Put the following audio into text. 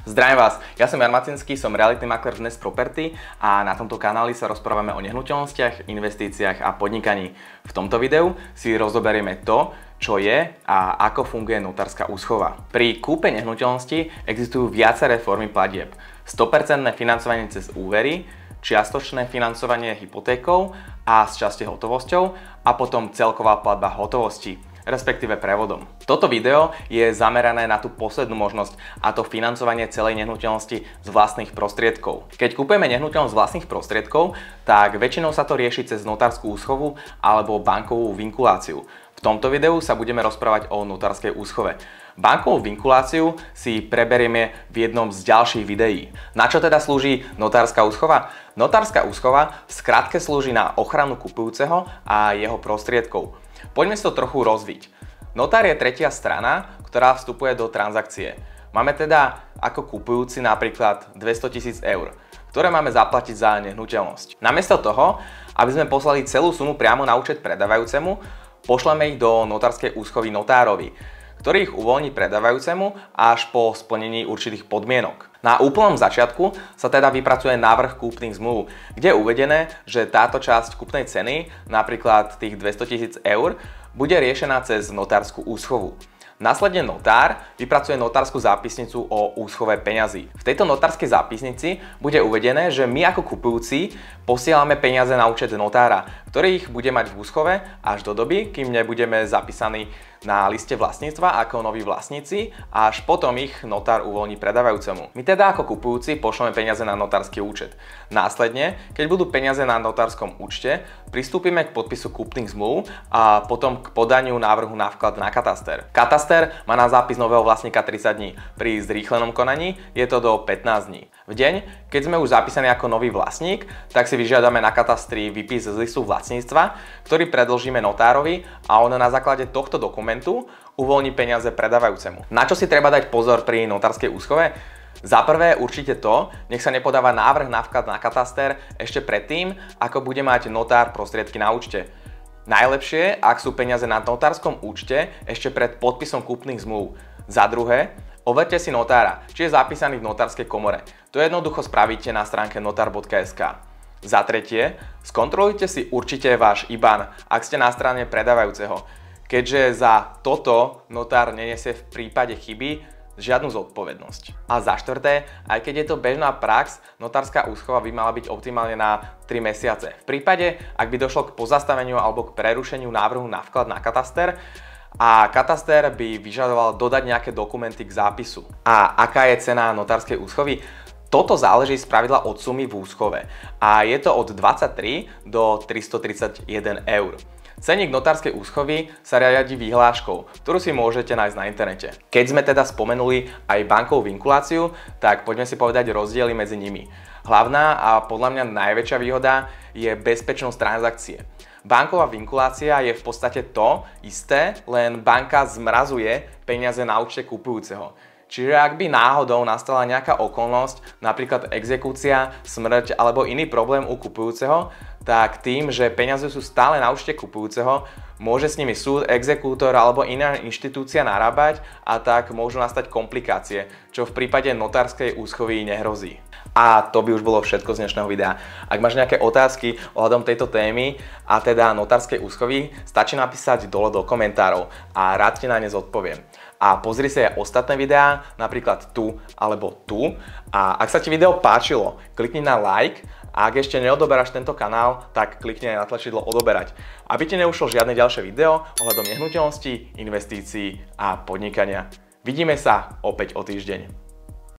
Zdravím vás, ja som Jan Macinský, som realitný maklér z Nest Property a na tomto kanáli sa rozprávame o nehnuteľnostiach, investíciách a podnikaní. V tomto videu si rozoberieme to, čo je a ako funguje notárska úschova. Pri kúpe nehnuteľnosti existujú viaceré formy platieb. 100% financovanie cez úvery, čiastočné financovanie hypotékou a z časti hotovosťou a potom celková platba hotovosti, respektíve prevodom. Toto video je zamerané na tú poslednú možnosť, a to financovanie celej nehnuteľnosti z vlastných prostriedkov. Keď kupujeme nehnuteľnosť z vlastných prostriedkov, tak väčšinou sa to rieši cez notárskú úschovu alebo bankovú vinkuláciu. V tomto videu sa budeme rozprávať o notárskej úschove. Bankovú vinkuláciu si preberieme v jednom z ďalších videí. Na čo teda slúži notárska úschova? Notárska úschova v skratke slúži na ochranu kupujúceho a jeho prostriedkov. Poďme si to trochu rozviť. Notár je tretia strana, ktorá vstupuje do transakcie. Máme teda ako kupujúci napríklad 200 000 eur, ktoré máme zaplatiť za nehnuteľnosť. Namiesto toho, aby sme poslali celú sumu priamo na účet predávajúcemu, pošleme ich do notárskej úschovy notárovi, ktorý ich uvoľní predávajúcemu až po splnení určitých podmienok. Na úplnom začiatku sa teda vypracuje návrh kúpnych zmluv, kde je uvedené, že táto časť kúpnej ceny, napríklad tých 200 000 eur, bude riešená cez notárskú úschovu. Následne notár vypracuje notárskú zápisnicu o úschove peňazí. V tejto notárskej zápisnici bude uvedené, že my ako kupujúci posielame peniaze na účet notára, ktorý ich bude mať v úschove až do doby, kým nebudeme zapísaní na liste vlastníctva ako noví vlastníci, a až potom ich notár uvoľní predávajúcemu. My teda ako kupujúci pošleme peniaze na notársky účet. Následne, keď budú peniaze na notárskom účte, pristúpime k podpisu kúpnych zmluv a potom k podaniu návrhu na vklad na kataster. Kataster má na zápis nového vlastníka 30 dní. Pri zrýchlenom konaní je to do 15 dní. V deň, keď sme už zapísaní ako nový vlastník, tak si vyžiadame na katastri výpis z listu vlastníctva, ktorý predložíme notárovi a on na základe tohto dokumentu uvoľní peniaze predávajúcemu. Na čo si treba dať pozor pri notárskej úschove? Za prvé určite to, nech sa nepodáva návrh na vklad na kataster ešte predtým, ako bude mať notár prostriedky na účte. Najlepšie, ak sú peniaze na notárskom účte ešte pred podpisom kúpnych zmluv. Za druhé, overte si notára, či je zapísaný v notárskej komore. To jednoducho spravíte na stránke notar.sk. Za tretie, skontrolujte si určite váš IBAN, ak ste na strane predávajúceho, keďže za toto notár nenesie v prípade chyby žiadnu zodpovednosť. A za štvrté, aj keď je to bežná prax, notárska úschova by mala byť optimálne na 3 mesiace. V prípade, ak by došlo k pozastaveniu alebo k prerušeniu návrhu na vklad na kataster, a kataster by vyžadoval dodať nejaké dokumenty k zápisu. A aká je cena notárskej úschovy? Toto záleží spravidla od sumy v úschove a je to od 23 do 331 eur. Cenník notárskej úschovy sa riadi vyhláškou, ktorú si môžete nájsť na internete. Keď sme teda spomenuli aj bankovú vinkuláciu, tak poďme si povedať rozdiely medzi nimi. Hlavná a podľa mňa najväčšia výhoda je bezpečnosť transakcie. Banková vinkulácia je v podstate to isté, len banka zmrazuje peniaze na účte kupujúceho. Čiže ak by náhodou nastala nejaká okolnosť, napríklad exekúcia, smrť alebo iný problém u kupujúceho, tak tým, že peniaze sú stále na účte kupujúceho, môže s nimi súd, exekútor alebo iná inštitúcia narábať a tak môžu nastať komplikácie, čo v prípade notárskej úschovy nehrozí. A to by už bolo všetko z dnešného videa. Ak máš nejaké otázky ohľadom tejto témy a teda notárskej úschovy, stačí napísať dole do komentárov a rád ti na ne zodpoviem. A pozri sa aj ostatné videá, napríklad tu alebo tu. A ak sa ti video páčilo, klikni na like. A ak ešte neodoberáš tento kanál, tak klikni aj na tlačidlo odoberať, aby ti neušlo žiadne ďalšie video ohľadom nehnuteľností, investícií a podnikania. Vidíme sa opäť o týždeň.